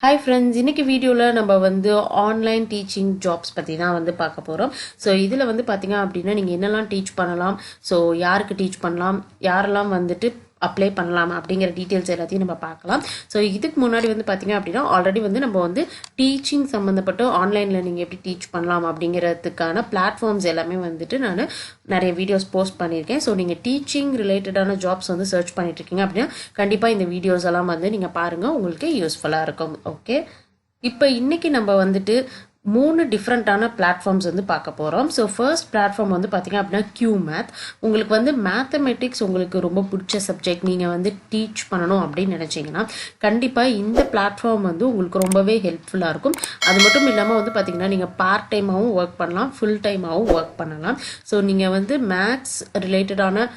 Hi friends, இன்னைக்கு வீடியோல நம்ம வந்து ஆன்லைன் டீச்சிங் ஜாப்ஸ் பத்தி தான் வந்து பார்க்க போறோம். ஸோ இதுல வந்து பாத்தீங்க அப்படின்னா நீங்க என்னெல்லாம் டீச் பண்ணலாம், ஸோ யாருக்கு டீச் பண்ணலாம், யாரெல்லாம் வந்துட்டு அப்ளை பண்ணலாம் அப்படிங்கிற டீட்டெயில்ஸ் எல்லாத்தையும் நம்ம பார்க்கலாம். ஸோ இதுக்கு முன்னாடி வந்து பார்த்தீங்க அப்படின்னா ஆல்ரெடி வந்து நம்ம வந்து டீச்சிங் சம்மந்தப்பட்ட ஆன்லைனில் நீங்கள் எப்படி டீச் பண்ணலாம் அப்படிங்கிறதுக்கான பிளாட்ஃபார்ம்ஸ் எல்லாமே வந்துட்டு நான் நிறைய வீடியோஸ் போஸ்ட் பண்ணியிருக்கேன். ஸோ நீங்கள் டீச்சிங் ரிலேட்டடான ஜாப்ஸ் வந்து சர்ச் பண்ணிட்டு இருக்கீங்க அப்படின்னா கண்டிப்பாக இந்த வீடியோஸ் எல்லாம் வந்து நீங்கள் பாருங்கள், உங்களுக்கு யூஸ்ஃபுல்லாக இருக்கும். ஓகே, இப்போ இன்னைக்கு நம்ம வந்துட்டு 3 டிஃப்ரெண்ட்டான பிளாட்ஃபார்ம்ஸ் வந்து பார்க்க போகிறோம். ஸோ ஃபர்ஸ்ட் பிளாட்ஃபார்ம் வந்து பார்த்தீங்க அப்படின்னா QMath. உங்களுக்கு வந்து மேத்தமெட்டிக்ஸ் உங்களுக்கு ரொம்ப பிடிச்ச சப்ஜெக்ட், நீங்கள் வந்து டீச் பண்ணணும் அப்படின்னு நினச்சிங்கன்னா கண்டிப்பாக இந்த பிளாட்ஃபார்ம் வந்து உங்களுக்கு ரொம்பவே ஹெல்ப்ஃபுல்லாக இருக்கும். அது மட்டும் இல்லாமல் வந்து பார்த்தீங்கன்னா நீங்கள் பார்ட் டைமாகவும் ஒர்க் பண்ணலாம், ஃபுல் டைமாகவும் ஒர்க் பண்ணலாம். ஸோ நீங்கள் வந்து மேத்ஸ் ரிலேட்டடான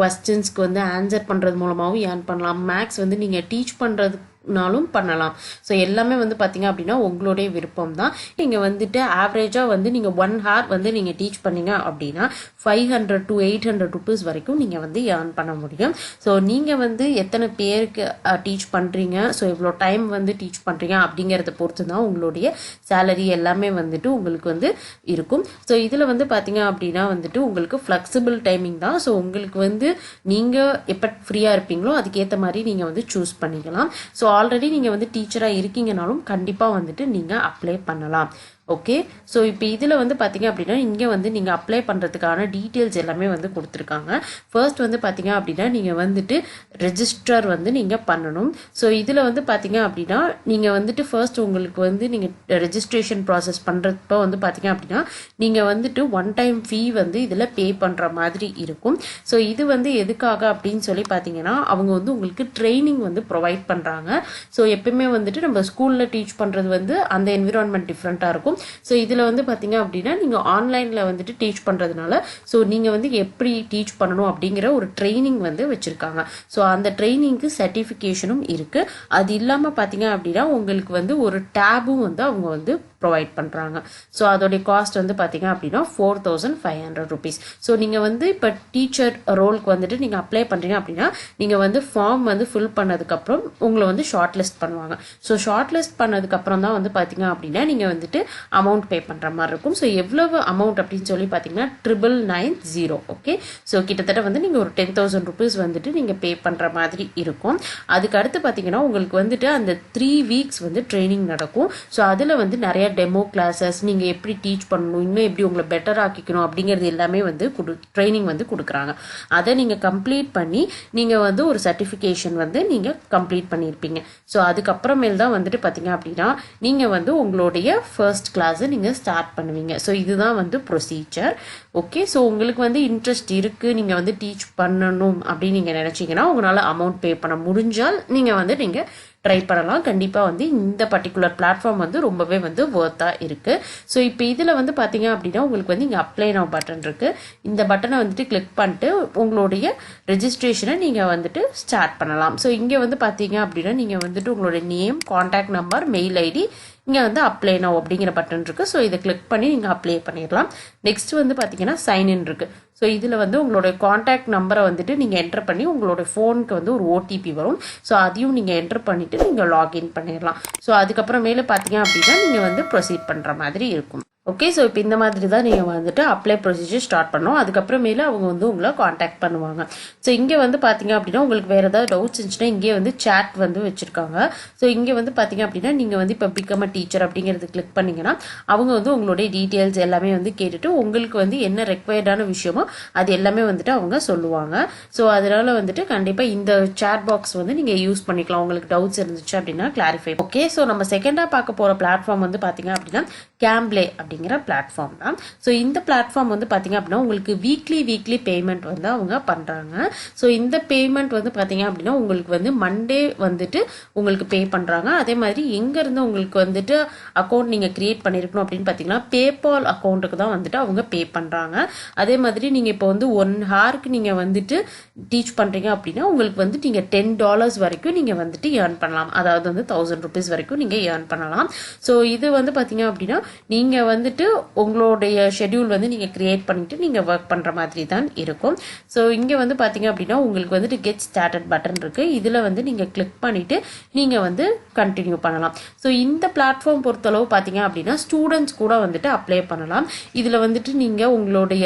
கொஸ்டின்ஸ்க்கு வந்து ஆன்சர் பண்ணுறது மூலமாகவும் ஏர்ன் பண்ணலாம். மேக்ஸ் வந்து நீங்கள் டீச் பண்ணுறதுனாலும் பண்ணலாம். ஸோ எல்லாமே வந்து பார்த்தீங்க அப்படின்னா உங்களுடைய விருப்பம் தான். நீங்கள் வந்துட்டு ஆவரேஜாக வந்து நீங்கள் 1 hour வந்து நீங்கள் டீச் பண்ணீங்க அப்படின்னா 500 to 800 rupees வரைக்கும் நீங்கள் வந்து ஏர்ன் பண்ண முடியும். ஸோ நீங்கள் வந்து எத்தனை பேருக்கு டீச் பண்ணுறீங்க, ஸோ இவ்வளோ டைம் வந்து டீச் பண்ணுறீங்க அப்படிங்கிறத பொறுத்து தான் உங்களுடைய சேலரி எல்லாமே வந்துட்டு உங்களுக்கு வந்து இருக்கும். ஸோ இதில் வந்து பார்த்தீங்க அப்படின்னா வந்துட்டு உங்களுக்கு ஃப்ளெக்சிபிள் டைமிங் தான். ஸோ உங்களுக்கு வந்து நீங்கள் எப்போ ஃப்ரீயாக இருப்பீங்களோ அதுக்கேற்ற மாதிரி நீங்கள் வந்து சூஸ் பண்ணிக்கலாம். ஸோ ஆல்ரெடி நீங்கள் வந்து டீச்சராக இருக்கீங்கனாலும் கண்டிப்பாக வந்துட்டு நீங்கள் அப்ளை பண்ணலாம். ஓகே, ஸோ இப்போ இதில் வந்து பார்த்தீங்க அப்படின்னா இங்கே வந்து நீங்கள் அப்ளை பண்ணுறதுக்கான டீட்டெயில்ஸ் எல்லாமே வந்து கொடுத்துருக்காங்க. ஃபர்ஸ்ட் வந்து பார்த்தீங்க அப்படின்னா நீங்கள் வந்துட்டு ரெஜிஸ்டர் வந்து நீங்கள் பண்ணணும். ஸோ இதில் வந்து பார்த்தீங்க அப்படின்னா நீங்கள் வந்துட்டு ஃபர்ஸ்ட் உங்களுக்கு வந்து நீங்கள் ரெஜிஸ்ட்ரேஷன் ப்ராசஸ் பண்ணுறப்போ வந்து பார்த்தீங்க அப்படின்னா நீங்கள் வந்துட்டு ஒன் டைம் ஃபீ வந்து இதில் பே பண்ணுற மாதிரி இருக்கும். ஸோ இது வந்து எதுக்காக அப்படின்னு சொல்லி பார்த்தீங்கன்னா அவங்க வந்து உங்களுக்கு ட்ரைனிங் வந்து ப்ரொவைட் பண்ணுறாங்க. ஸோ எப்பயுமே வந்துட்டு நம்ம ஸ்கூலில் டீச் பண்ணுறது வந்து அந்த என்விரான்மெண்ட் டிஃப்ரெண்ட்டாக இருக்கும். ஸோ இதில் வந்து பார்த்தீங்க அப்படின்னா நீங்கள் ஆன்லைனில் வந்துட்டு டீச் பண்ணுறதுனால ஸோ நீங்கள் வந்து எப்படி டீச் பண்ணணும் அப்படிங்கிற ஒரு ட்ரைனிங் வந்து வச்சுருக்காங்க. ஸோ அந்த ட்ரைனிங்க்கு சர்டிஃபிகேஷனும் இருக்குது. அது இல்லாமல் பார்த்தீங்க அப்படின்னா உங்களுக்கு வந்து ஒரு டேபும் வந்து அவங்க வந்து ப்ரொவைட் பண்ணுறாங்க. ஸோ அதோடைய காஸ்ட் வந்து பார்த்தீங்க அப்படின்னா 4500 rupees. ஸோ நீங்கள் வந்து இப்போ டீச்சர் ரோலுக்கு வந்துட்டு நீங்கள் அப்ளை பண்ணுறீங்க அப்படின்னா நீங்கள் வந்து ஃபார்ம் வந்து ஃபில் பண்ணதுக்கப்புறம் உங்களை வந்து ஷார்ட் லிஸ்ட் பண்ணுவாங்க. ஸோ ஷார்ட் லிஸ்ட் பண்ணதுக்கப்புறம் தான் வந்து பார்த்தீங்க அப்படின்னா நீங்கள் வந்துட்டு அமௌண்ட் பே பண்ணுற மாதிரி இருக்கும். ஸோ எவ்வளவு அமௌண்ட் அப்படின்னு சொல்லி பார்த்தீங்கன்னா 9990. ஓகே, ஸோ கிட்டத்தட்ட வந்து நீங்கள் ஒரு 10,000 rupees வந்துட்டு நீங்கள் பே பண்ணுற மாதிரி இருக்கும். அதுக்கு அடுத்து பார்த்தீங்கன்னா உங்களுக்கு வந்துட்டு அந்த 3 weeks வந்து ட்ரைனிங் நடக்கும். ஸோ அதில் வந்து நிறைய டெமோ கிளாஸஸ், நீங்கள் எப்படி டீச் பண்ணணும், இன்னும் எப்படி உங்களை பெட்டர் ஆக்கிக்கணும் அப்படிங்கிறது எல்லாமே வந்து ட்ரைனிங் வந்து கொடுக்குறாங்க. அதை நீங்கள் கம்ப்ளீட் பண்ணி நீங்கள் வந்து ஒரு சர்டிஃபிகேஷன் வந்து நீங்கள் கம்ப்ளீட் பண்ணியிருப்பீங்க. ஸோ அதுக்கப்புறமேல் தான் வந்துட்டு பார்த்தீங்க அப்படின்னா நீங்கள் வந்து உங்களுடைய ஃபர்ஸ்ட் கிளாஸை நீங்கள் ஸ்டார்ட் பண்ணுவீங்க. ஸோ இதுதான் வந்து ப்ரொசீஜர். ஓகே, ஸோ உங்களுக்கு வந்து இன்ட்ரெஸ்ட் இருக்குது, நீங்கள் வந்து டீச் பண்ணணும் அப்படின்னு நீங்கள் நினச்சிங்கன்னா உங்களால் அமௌண்ட் பே பண்ண முடிஞ்சால் நீங்கள் ட்ரை பண்ணலாம். கண்டிப்பாக வந்து இந்த பர்டிகுலர் பிளாட்ஃபார்ம் வந்து ரொம்பவே வந்து ஒர்த்தாக இருக்குது. ஸோ இப்போ இதில் வந்து பார்த்தீங்க அப்படின்னா உங்களுக்கு வந்து இங்கே அப்ளை நவ் பட்டன் இருக்குது. இந்த பட்டனை வந்துட்டு கிளிக் பண்ணிட்டு உங்களுடைய ரெஜிஸ்ட்ரேஷனை நீங்கள் வந்துட்டு ஸ்டார்ட் பண்ணலாம். ஸோ இங்கே வந்து பார்த்தீங்க அப்படின்னா நீங்கள் வந்துட்டு உங்களுடைய name, contact number, mail ID, இங்கே வந்து அப்ளை நவ் அப்படிங்கிற பட்டன் இருக்குது. ஸோ இதை கிளிக் பண்ணி நீங்கள் அப்ளை பண்ணிடலாம். நெக்ஸ்ட் வந்து பார்த்தீங்கன்னா சைன்இன் இருக்குது. ஸோ இதில் வந்து உங்களுடைய கான்டாக்ட் நம்பரை வந்துட்டு நீங்கள் என்டர் பண்ணி உங்களுடைய ஃபோனுக்கு வந்து ஒரு ஓடிபி வரும். ஸோ அதையும் நீங்கள் என்டர் பண்ணிவிட்டு நீங்கள் லாகின் பண்ணிடலாம். ஸோ அதுக்கப்புறமேல பார்த்தீங்க அப்படின்னா நீங்கள் வந்து ப்ரொசீட் பண்ணுற மாதிரி இருக்கும். ஓகே, ஸோ இப்போ இந்த மாதிரி தான் நீங்கள் வந்துட்டு அப்ளை ப்ரொசீஜர் ஸ்டார்ட் பண்ணணும். அதுக்கப்புறமேல அவங்க வந்து உங்களை காண்டாக்ட் பண்ணுவாங்க. ஸோ இங்கே வந்து பார்த்தீங்க அப்படின்னா உங்களுக்கு வேறு ஏதாவது டவுட்ஸ் இருந்துச்சுன்னா இங்கே வந்து சேட் வந்து வச்சுருக்காங்க. ஸோ இங்கே வந்து பார்த்தீங்க அப்படின்னா நீங்கள் வந்து இப்போ பிகம் அ டீச்சர் அப்படிங்கிறது கிளிக் பண்ணிங்கன்னா அவங்க வந்து உங்களுடைய டீட்டெயில்ஸ் எல்லாமே வந்து கேட்டுட்டு உங்களுக்கு வந்து என்ன ரெக்வயர்டான விஷயமோ அது எல்லாமே வந்துட்டு அவங்க சொல்லுவாங்க. ஸோ அதனால் வந்துட்டு கண்டிப்பாக இந்த சேட் பாக்ஸ் வந்து நீங்கள் யூஸ் பண்ணிக்கலாம் உங்களுக்கு டவுட்ஸ் இருந்துச்சு அப்படின்னா கிளாரிஃபை. ஓகே, ஸோ நம்ம செகண்டாக பார்க்க போகிற பிளாட்ஃபார்ம் வந்து பார்த்தீங்க அப்படின்னா கேம்ப்ளே அப்படிங்கிற பிளாட்ஃபார்ம் தான். ஸோ இந்த பிளாட்ஃபார்ம் வந்து பார்த்தீங்க அப்படின்னா உங்களுக்கு வீக்லி பேமெண்ட் வந்து அவங்க பண்ணுறாங்க. ஸோ இந்த பேமெண்ட் வந்து பார்த்தீங்க அப்படின்னா உங்களுக்கு வந்து மண்டே வந்துட்டு உங்களுக்கு பே பண்ணுறாங்க. அதே மாதிரி எங்கேருந்து உங்களுக்கு வந்துட்டு அக்கௌண்ட் நீங்கள் கிரியேட் பண்ணியிருக்கணும் அப்படின்னு பார்த்தீங்கன்னா பேபால் அக்கௌண்ட்டுக்கு தான் வந்துட்டு அவங்க பே பண்ணுறாங்க. அதே மாதிரி நீங்கள் இப்போ வந்து 1 hourக்கு நீங்கள் வந்துட்டு டீச் பண்ணுறீங்க அப்படின்னா உங்களுக்கு வந்து நீங்கள் $10 வரைக்கும் நீங்கள் வந்துட்டு ஏர்ன் பண்ணலாம். அதாவது வந்து 1000 rupees வரைக்கும் நீங்கள் ஏர்ன் பண்ணலாம். ஸோ இது வந்து பார்த்தீங்க அப்படின்னா நீங்கள் வந்து வந்துட்டு உங்களுடைய ஷெட்யூல் வந்து நீங்கள் கிரியேட் பண்ணிவிட்டு நீங்கள் ஒர்க் பண்ணுற மாதிரி தான் இருக்கும். ஸோ இங்கே வந்து பார்த்தீங்க அப்படின்னா உங்களுக்கு வந்துட்டு கெட் ஸ்டார்டட் பட்டன் இருக்குது. இதில் வந்து நீங்கள் கிளிக் பண்ணிவிட்டு நீங்கள் வந்து கண்டினியூ பண்ணலாம். ஸோ இந்த பிளாட்ஃபார்ம் பொறுத்தளவு பார்த்தீங்க அப்படின்னா ஸ்டூடெண்ட்ஸ் கூட வந்துட்டு அப்ளை பண்ணலாம். இதில் வந்துட்டு நீங்கள் உங்களுடைய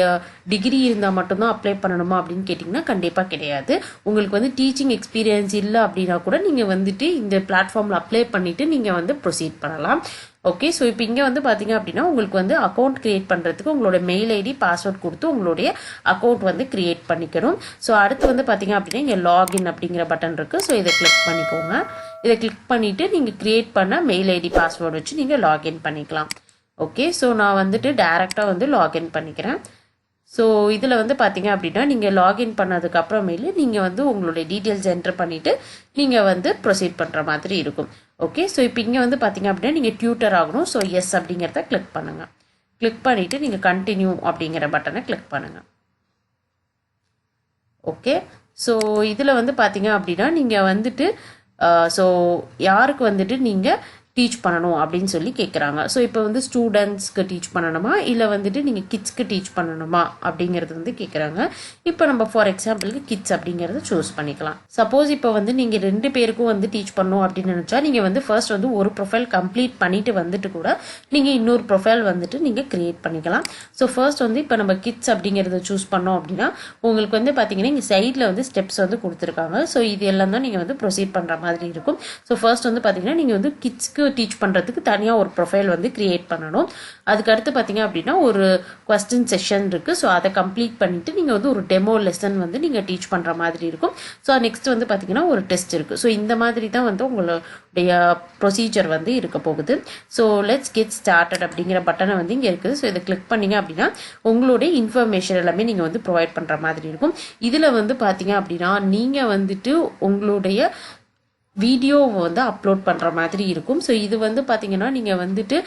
டிகிரி இருந்தால் மட்டும்தான் அப்ளை பண்ணணுமா அப்படின்னு கேட்டிங்கன்னா கண்டிப்பாக கிடையாது. உங்களுக்கு வந்து டீச்சிங் எக்ஸ்பீரியன்ஸ் இல்லை அப்படின்னா கூட நீங்கள் வந்துட்டு இந்த பிளாட்ஃபார்மில் அப்ளை பண்ணிவிட்டு நீங்கள் வந்து ப்ரொசீட் பண்ணலாம். ஓகே, ஸோ இப்போ இங்கே வந்து பார்த்தீங்க அப்படின்னா உங்களுக்கு வந்து அக்கௌண்ட் கிரியேட் பண்ணுறதுக்கு உங்களோட மெயில் ஐடி பாஸ்வேர்ட் கொடுத்து உங்களுடைய அக்கௌண்ட் வந்து கிரியேட் பண்ணிக்கணும். ஸோ அடுத்து வந்து பார்த்தீங்க அப்படின்னா இங்கே லாகின் அப்படிங்கிற பட்டன் இருக்குது. ஸோ இதை கிளிக் பண்ணிக்கோங்க. இதை கிளிக் பண்ணிவிட்டு நீங்கள் கிரியேட் பண்ண மெயில் ஐடி பாஸ்வேர்டு வச்சு நீங்கள் லாகின் பண்ணிக்கலாம். ஓகே, ஸோ நான் வந்துட்டு டைரெக்டாக வந்து லாகின் பண்ணிக்கிறேன். ஸோ இதில் வந்து பார்த்தீங்க அப்படின்னா நீங்கள் லாகின் பண்ணதுக்கு அப்புறமேலு நீங்கள் வந்து உங்களுடைய டீட்டெயில்ஸ் என்டர் பண்ணிவிட்டு நீங்கள் வந்து ப்ரொசீட் பண்ணுற மாதிரி இருக்கும். ஓகே, ஸோ இப்போ இங்கே வந்து பார்த்தீங்க அப்படின்னா நீங்கள் டியூட்டர் ஆகணும். ஸோ எஸ் அப்படிங்கிறத கிளிக் பண்ணுங்கள். கிளிக் பண்ணிவிட்டு நீங்கள் கண்டினியூ அப்படிங்கிற பட்டனை கிளிக் பண்ணுங்கள். ஓகே, ஸோ இதில் வந்து பார்த்தீங்க அப்படின்னா நீங்கள் வந்துட்டு ஸோ யாருக்கு வந்துட்டு நீங்கள் டீச் பண்ணணும் அப்படின்னு சொல்லி கேட்குறாங்க. ஸோ இப்போ வந்து ஸ்டூடெண்ட்ஸ்க்கு டீச் பண்ணணுமா இல்லை வந்துட்டு நீங்கள் கிட்ஸ்க்கு டீச் பண்ணணுமா அப்படிங்கிறது வந்து கேட்குறாங்க. இப்போ நம்ம ஃபார் எக்ஸாம்பிளுக்கு கிட்ஸ் அப்படிங்கிறத சூஸ் பண்ணிக்கலாம். சப்போஸ் இப்போ வந்து நீங்கள் 2 பேருக்கும் வந்து டீச் பண்ணணும் அப்படின்னு நினச்சா நீங்கள் வந்து ஃபர்ஸ்ட் வந்து ஒரு ப்ரொஃபைல் கம்ப்ளீட் பண்ணிட்டு வந்துட்டு கூட நீங்கள் இன்னொரு ப்ரொஃபைல் வந்துட்டு நீங்கள் கிரியேட் பண்ணிக்கலாம். ஸோ ஃபர்ஸ்ட் வந்து இப்போ நம்ம கிட்ஸ் அப்படிங்கிறத சூஸ் பண்ணோம் அப்படின்னா உங்களுக்கு வந்து பார்த்தீங்கன்னா இங்கே சைடில் வந்து ஸ்டெப்ஸ் வந்து கொடுத்துருக்காங்க. ஸோ இது எல்லாம் தான் நீங்கள் வந்து ப்ரொசீட் பண்ணுற மாதிரி இருக்கும். ஸோ ஃபர்ஸ்ட் வந்து பார்த்தீங்கன்னா நீங்கள் வந்து கிட்ஸ்க்கு டீச் பண்ணுறதுக்கு தனியாக ஒரு ப்ரொஃபைல் வந்து கிரியேட் பண்ணணும். அதுக்கடுத்து பார்த்தீங்க அப்படின்னா ஒரு கொஸ்டின் செஷன் இருக்குது. ஸோ அதை கம்ப்ளீட் பண்ணிவிட்டு நீங்கள் வந்து ஒரு டெமோ லெசன் வந்து நீங்கள் டீச் பண்ணுற மாதிரி இருக்கும். ஸோ நெக்ஸ்ட் வந்து பார்த்தீங்கன்னா ஒரு டெஸ்ட் இருக்குது. ஸோ இந்த மாதிரி தான் வந்து உங்களுடைய ப்ரொசீஜர் வந்து இருக்க போகுது. ஸோ லெட்ஸ் கெட் ஸ்டார்டட் அப்படிங்கிற பட்டனை வந்து இங்கே இருக்குது. ஸோ இதை கிளிக் பண்ணிங்க அப்படின்னா உங்களுடைய இன்ஃபர்மேஷன் எல்லாமே நீங்கள் வந்து ப்ரொவைட் பண்ணுற மாதிரி இருக்கும். இதில் வந்து பார்த்தீங்க அப்படின்னா நீங்கள் வந்துட்டு உங்களுடைய வீடியோவை வந்து அப்லோட் பண்ணுற மாதிரி இருக்கும். ஸோ இது வந்து பார்த்தீங்கன்னா நீங்கள் வந்துட்டு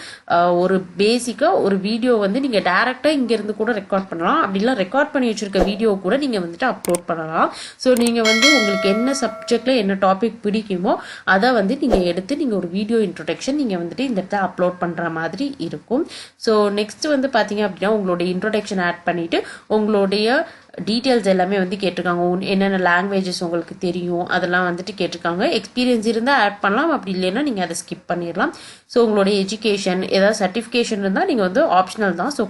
ஒரு பேசிக்காக ஒரு வீடியோ வந்து நீங்கள் டேரெக்டாக இங்கேருந்து கூட ரெக்கார்ட் பண்ணலாம். அப்படிலாம் ரெக்கார்ட் பண்ணி வச்சுருக்க வீடியோ கூட நீங்கள் வந்துட்டு அப்லோட் பண்ணலாம். ஸோ நீங்கள் வந்து உங்களுக்கு என்ன சப்ஜெக்டில் என்ன டாபிக் பிடிக்குமோ அதை வந்து நீங்கள் எடுத்து நீங்கள் ஒரு வீடியோ இன்ட்ரோடக்ஷன் நீங்கள் வந்துட்டு இந்த இடத்துல அப்லோட் பண்ணுற மாதிரி இருக்கும். ஸோ நெக்ஸ்ட் வந்து பார்த்தீங்க அப்படின்னா உங்களுடைய இன்ட்ரோடக்ஷன் ஆட் பண்ணிவிட்டு உங்களுடைய டீட்டெயில்ஸ் எல்லாமே வந்து கேட்டிருக்காங்க. என்னென்ன லாங்குவேஜஸ் உங்களுக்கு தெரியும் அதெல்லாம் வந்துட்டு கேட்டிருக்காங்க. எக்ஸ்பீரியன்ஸ் இருந்தால் ஆட் பண்ணலாம், அப்படி இல்லைன்னா நீங்கள் அதை ஸ்கிப் பண்ணிடலாம். ஸோ உங்களுடைய எஜுகேஷன் ஏதாவது சர்டிஃபிகேஷன் இருந்தால் நீங்கள் வந்து ஆப்ஷனல் தான். ஸோ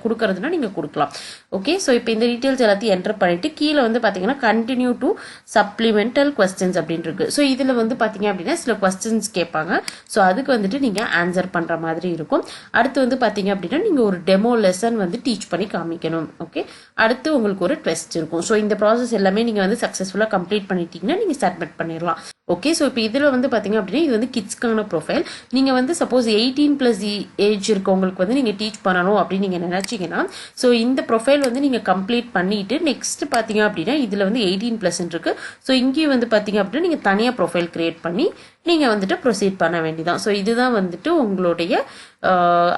கொடுக்கறதுனா நீங்கள் கொடுக்கலாம். ஓகே, ஸோ இப்போ இந்த டீட்டெயில்ஸ் எல்லாத்தையும் என்டர் பண்ணிவிட்டு கீழே வந்து பார்த்தீங்கன்னா கண்டினியூ டு சப்ளிமெண்டல் கொஸ்டின்ஸ் அப்படின்னு இருக்கு. ஸோ இதில் வந்து பார்த்தீங்க அப்படின்னா சில கொஸ்டின்ஸ் கேட்பாங்க. ஸோ அதுக்கு வந்துட்டு நீங்கள் ஆன்சர் பண்ணுற மாதிரி இருக்கும். அடுத்து வந்து பார்த்தீங்க அப்படின்னா நீங்கள் ஒரு டெமோ லெசன் வந்து டீச் பண்ணி காமிக்கணும். ஓகே, அடுத்து உங்களுக்கு ஒரு டெஸ்ட் இருக்கும். ஸோ இந்த ப்ராசஸ் எல்லாமே நீங்கள் வந்து சக்ஸஸ்ஃபுல்லாக கம்ப்ளீட் பண்ணிட்டீங்கன்னா நீங்கள் சப்மிட் பண்ணிடலாம். ஓகே, ஸோ இப்போ இதில் வந்து பார்த்தீங்க அப்படின்னா இது வந்து கிட்ஸ்க்கான ப்ரொஃபைல். நீங்கள் வந்து சப்போஸ் 18+ ஏஜ் இருக்கவங்களுக்கு வந்து நீங்கள் டீச் பண்ணணும் அப்படின்னு நீங்கள் நினச்சிங்கன்னா ஸோ இந்த ப்ரொஃபைல் வந்து நீங்கள் கம்ப்ளீட் பண்ணிவிட்டு நெக்ஸ்ட் பார்த்தீங்க அப்படின்னா இதில் வந்து 18+ இருக்குது. ஸோ இங்கேயும் வந்து பார்த்தீங்க அப்படின்னா நீங்கள் தனியாக ப்ரொஃபைல் கிரியேட் பண்ணி நீங்கள் வந்துட்டு ப்ரொசீட் பண்ண வேண்டியதான். ஸோ இதுதான் வந்துட்டு உங்களுடைய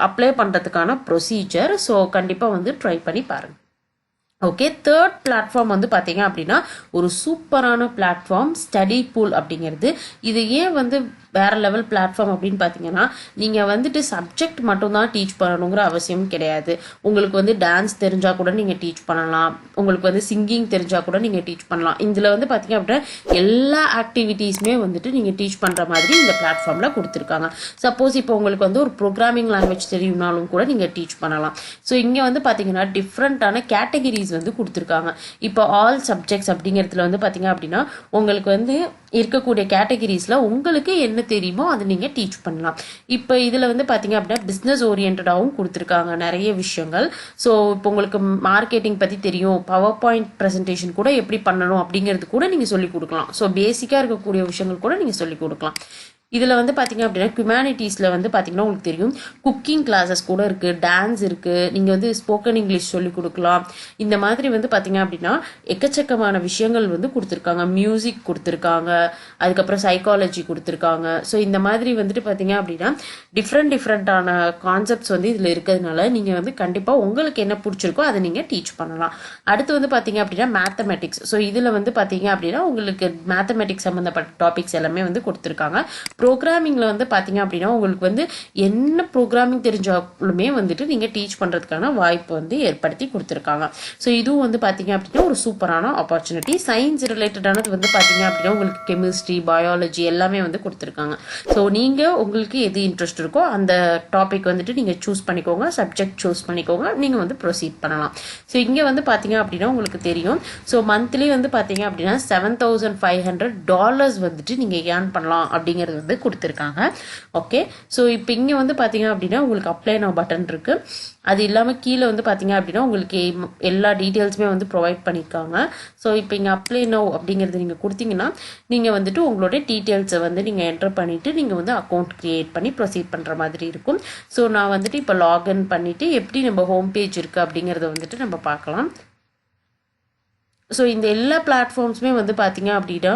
அப்ளை பண்ணுறதுக்கான ப்ரொசீஜர். ஸோ கண்டிப்பாக வந்து ட்ரை பண்ணி பாருங்கள். ஓகே, தேர்ட் பிளாட்ஃபார்ம் வந்து பார்த்தீங்க அப்படின்னா ஒரு சூப்பரான பிளாட்ஃபார்ம் ஸ்டடி பூல் அப்படிங்கிறது. இது ஏன் வந்து வேற லெவல் பிளாட்ஃபார்ம் அப்படின்னு பார்த்தீங்கன்னா நீங்கள் வந்துட்டு சப்ஜெக்ட் மட்டும்தான் டீச் பண்ணணுங்கிற அவசியம் கிடையாது. உங்களுக்கு வந்து டான்ஸ் தெரிஞ்சால் கூட நீங்கள் டீச் பண்ணலாம். உங்களுக்கு வந்து சிங்கிங் தெரிஞ்சால் கூட நீங்கள் டீச் பண்ணலாம். இதில் வந்து பார்த்தீங்க அப்படின்னா எல்லா ஆக்டிவிட்டீஸுமே வந்துட்டு நீங்கள் டீச் பண்ணுற மாதிரி இந்த பிளாட்ஃபார்மில் கொடுத்துருக்காங்க. சப்போஸ் இப்போ உங்களுக்கு வந்து ஒரு ப்ரோக்ராமிங் லாங்குவேஜ் தெரியும்னாலும் கூட நீங்கள் டீச் பண்ணலாம். ஸோ இங்கே வந்து பார்த்தீங்கன்னா டிஃப்ரெண்ட்டான கேட்டகரிஸ் வந்து கொடுத்துருக்காங்க. இப்போ ஆல் சப்ஜெக்ட்ஸ் அப்படிங்கிறதுல வந்து பார்த்தீங்க அப்படின்னா உங்களுக்கு வந்து இருக்கக்கூடிய கேட்டகரிஸில் உங்களுக்கு என்ன தெரியுமோ அதை நீங்கள் டீச் பண்ணலாம். இப்போ இதில் வந்து பார்த்தீங்க அப்படின்னா பிஸ்னஸ் ஓரியன்டாகவும் கொடுத்துருக்காங்க நிறைய விஷயங்கள். ஸோ இப்போ உங்களுக்கு மார்க்கெட்டிங் பற்றி தெரியும், பவர் பாயிண்ட் ப்ரெசன்டேஷன் கூட எப்படி பண்ணணும் அப்படிங்கிறது கூட நீங்கள் சொல்லிக் கொடுக்கலாம். ஸோ பேசிக்காக இருக்கக்கூடிய விஷயங்கள் கூட நீங்கள் சொல்லிக் கொடுக்கலாம். இதில் வந்து பார்த்தீங்க அப்படின்னா ஹியூமனிட்டிஸில் வந்து பார்த்தீங்கன்னா உங்களுக்கு தெரியும் குக்கிங் கிளாஸஸ் கூட இருக்குது, டான்ஸ் இருக்குது, நீங்கள் வந்து ஸ்போக்கன் இங்கிலீஷ் சொல்லிக் கொடுக்கலாம். இந்த மாதிரி வந்து பார்த்தீங்க அப்படின்னா எக்கச்சக்கமான விஷயங்கள் வந்து கொடுத்துருக்காங்க. மியூசிக் கொடுத்துருக்காங்க, அதுக்கப்புறம் சைக்காலஜி கொடுத்துருக்காங்க. ஸோ இந்த மாதிரி வந்துட்டு பார்த்தீங்க அப்படின்னா டிஃப்ரெண்டான கான்செப்ட்ஸ் வந்து இதில் இருக்கிறதுனால நீங்கள் வந்து கண்டிப்பாக உங்களுக்கு என்ன பிடிச்சிருக்கோ அதை நீங்கள் டீச் பண்ணலாம். அடுத்து வந்து பார்த்தீங்க அப்படின்னா மேத்தமெட்டிக்ஸ். ஸோ இதில் வந்து பார்த்தீங்க அப்படின்னா உங்களுக்கு மேத்தமெட்டிக்ஸ் சம்மந்தப்பட்ட டாபிக்ஸ் எல்லாமே வந்து கொடுத்துருக்காங்க. ப்ரோக்ராமிங்கில் வந்து பார்த்தீங்க அப்படின்னா உங்களுக்கு வந்து என்ன ப்ரோக்ராமிங் தெரிஞ்சாலுமே வந்துட்டு நீங்கள் டீச் பண்ணுறதுக்கான வாய்ப்பு வந்து ஏற்படுத்தி கொடுத்துருக்காங்க. ஸோ இதுவும் வந்து பார்த்தீங்க அப்படின்னா ஒரு சூப்பரான ஆப்பர்ச்சுனிட்டி. சயின்ஸ் ரிலேட்டடானது வந்து பார்த்தீங்க அப்படின்னா உங்களுக்கு கெமிஸ்ட்ரி, பயாலஜி எல்லாமே வந்து கொடுத்துருக்காங்க. ஸோ நீங்கள் உங்களுக்கு எது இன்ட்ரெஸ்ட் இருக்கோ அந்த டாபிக் வந்துட்டு நீங்கள் சூஸ் பண்ணிக்கோங்க, சப்ஜெக்ட் சூஸ் பண்ணிக்கோங்க, நீங்கள் வந்து ப்ரொசீட் பண்ணலாம். ஸோ இங்கே வந்து பார்த்தீங்க அப்படின்னா உங்களுக்கு தெரியும். ஸோ மந்த்லி வந்து பார்த்தீங்க அப்படின்னா $7,500 வந்துட்டு நீங்கள் ஏர்ன் பண்ணலாம் அப்படிங்கிறது வந்து கொடுத்துருக்காங்க. ஓகே, ஸோ இப்போ இங்கே வந்து பார்த்தீங்க அப்படின்னா உங்களுக்கு அப்ளை நவ் பட்டன் இருக்குது. அது இல்லாமல் கீழே வந்து பார்த்தீங்க அப்படின்னா உங்களுக்கு எல்லா டீட்டெயில்ஸுமே வந்து ப்ரொவைட் பண்ணியிருக்காங்க. ஸோ இப்போ இங்கே அப்ளை நவ் அப்படிங்கிறது நீங்கள் கொடுத்தீங்கன்னா நீங்கள் வந்துட்டு உங்களோட டீட்டெயில்ஸை வந்து நீங்கள் என்டர் பண்ணிவிட்டு நீங்கள் வந்து அக்கௌண்ட் க்ரியேட் பண்ணி ப்ரொசீட் பண்ணுற மாதிரி இருக்கும். ஸோ நான் வந்துட்டு இப்போ லாகின் பண்ணிவிட்டு எப்படி நம்ம ஹோம் பேஜ் இருக்குது அப்படிங்கிறத வந்துட்டு நம்ம பார்க்கலாம். ஸோ இந்த எல்லா பிளாட்ஃபார்ம்ஸுமே வந்து பார்த்தீங்க அப்படின்னா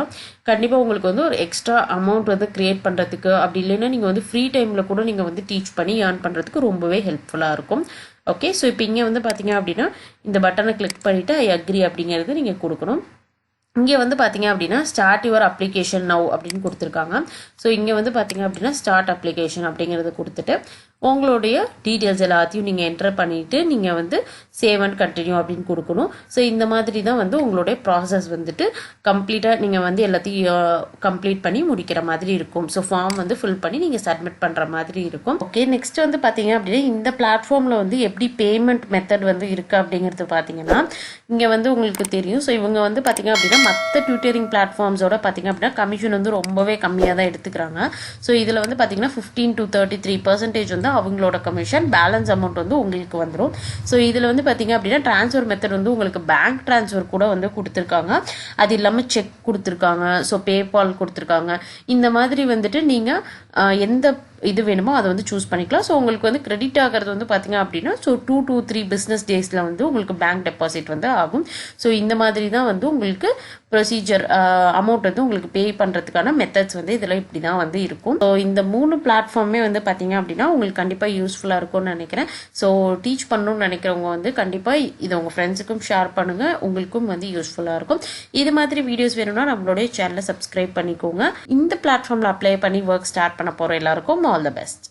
கண்டிப்பாக உங்களுக்கு வந்து ஒரு எக்ஸ்ட்ரா அமௌண்ட் வந்து க்ரியேட் பண்ணுறதுக்கு, அப்படி இல்லைன்னா நீங்கள் வந்து ஃப்ரீ டைமில் கூட நீங்கள் வந்து டீச் பண்ணி ஏர்ன் பண்ணுறதுக்கு ரொம்பவே ஹெல்ப்ஃபுல்லாக இருக்கும். ஓகே, ஸோ இப்போ இங்கே வந்து பார்த்தீங்க அப்படின்னா இந்த பட்டனை கிளிக் பண்ணிவிட்டு ஐ அக்ரி அப்படிங்கிறது நீங்கள் கொடுக்கணும். இங்கே வந்து பார்த்தீங்க அப்படின்னா ஸ்டார்ட் யுவர் அப்ளிகேஷன் நவ் அப்படின்னு கொடுத்துருக்காங்க. ஸோ இங்கே வந்து பார்த்தீங்க அப்படின்னா ஸ்டார்ட் அப்ளிகேஷன் அப்படிங்கிறத கொடுத்துட்டு உங்களுடைய டீட்டெயில்ஸ் எல்லாத்தையும் நீங்கள் என்டர் பண்ணிவிட்டு நீங்கள் வந்து சேவ் அண்ட் கண்டினியூ அப்படின்னு கொடுக்கணும். ஸோ இந்த மாதிரி தான் வந்து உங்களுடைய ப்ராசஸ் வந்துட்டு கம்ப்ளீட்டாக நீங்கள் வந்து எல்லாத்தையும் கம்ப்ளீட் பண்ணி முடிக்கிற மாதிரி இருக்கும். ஸோ ஃபார்ம் வந்து ஃபில் பண்ணி நீங்கள் சப்மிட் பண்ணுற மாதிரி இருக்கும். ஓகே, நெக்ஸ்ட் வந்து பார்த்தீங்க அப்படின்னா இந்த பிளாட்ஃபார்மில் வந்து எப்படி பேமெண்ட் மெத்தட் வந்து இருக்குது அப்படிங்கிறது பார்த்தீங்கன்னா இங்கே வந்து உங்களுக்கு தெரியும். ஸோ இவங்க வந்து பார்த்தீங்க அப்படின்னா மற்ற டியூட்டரிங் பிளாட்ஃபார்ம்ஸோட பார்த்தீங்க அப்படின்னா கமிஷன் வந்து ரொம்பவே கம்மியாக தான் எடுத்துக்கிறாங்க. ஸோ இதில் வந்து பார்த்தீங்கன்னா 15 to 33% வந்து அவங்களோட கமிஷன், பேலன்ஸ் அமௌண்ட் வந்து உங்களுக்கு வந்துடும். ஸோ இதில் வந்து பார்த்தீங்க அப்படின்னா ட்ரான்ஸ்ஃபர் மெத்தட் வந்து உங்களுக்கு பேங்க் ட்ரான்ஸ்ஃபர் கூட வந்து கொடுத்துருக்காங்க. அது இல்லாமல் செக் கொடுத்துருக்காங்க, ஸோ பேபால் கொடுத்துருக்காங்க. இந்த மாதிரி வந்துட்டு நீங்கள் எந்த இது வேணுமோ அதை வந்து சூஸ் பண்ணிக்கலாம். ஸோ உங்களுக்கு வந்து கிரெடிட் ஆகிறது வந்து பார்த்தீங்க அப்படின்னா ஸோ 2 to 3 பிஸ்னஸ் டேஸில் வந்து உங்களுக்கு பேங்க் டெபாசிட் வந்து ஆகும். ஸோ இந்த மாதிரி தான் வந்து உங்களுக்கு ப்ரொசீஜர் அமௌண்ட் வந்து உங்களுக்கு பே பண்ணுறதுக்கான மெத்தட்ஸ் வந்து இதில் இப்படி தான் வந்து இருக்கும். ஸோ இந்த 3 பிளாட்ஃபார்மே வந்து பார்த்தீங்க அப்படின்னா உங்களுக்கு கண்டிப்பாக யூஸ்ஃபுல்லாக இருக்கும்னு நினைக்கிறேன். ஸோ டீச் பண்ணணும்னு நினைக்கிறவங்க வந்து கண்டிப்பாக இதை உங்கள் ஃப்ரெண்ட்ஸுக்கும் ஷேர் பண்ணுங்கள், உங்களுக்கும் வந்து யூஸ்ஃபுல்லாக இருக்கும். இது மாதிரி வீடியோஸ் வேணும்னா நம்மளுடைய சேனலை சப்ஸ்கிரைப் பண்ணிக்கோங்க. இந்த பிளாட்ஃபார்மில் அப்ளை பண்ணி ஒர்க் ஸ்டார்ட் பண்ண போகிற எல்லாருக்கும் ஆல் த பெஸ்ட்.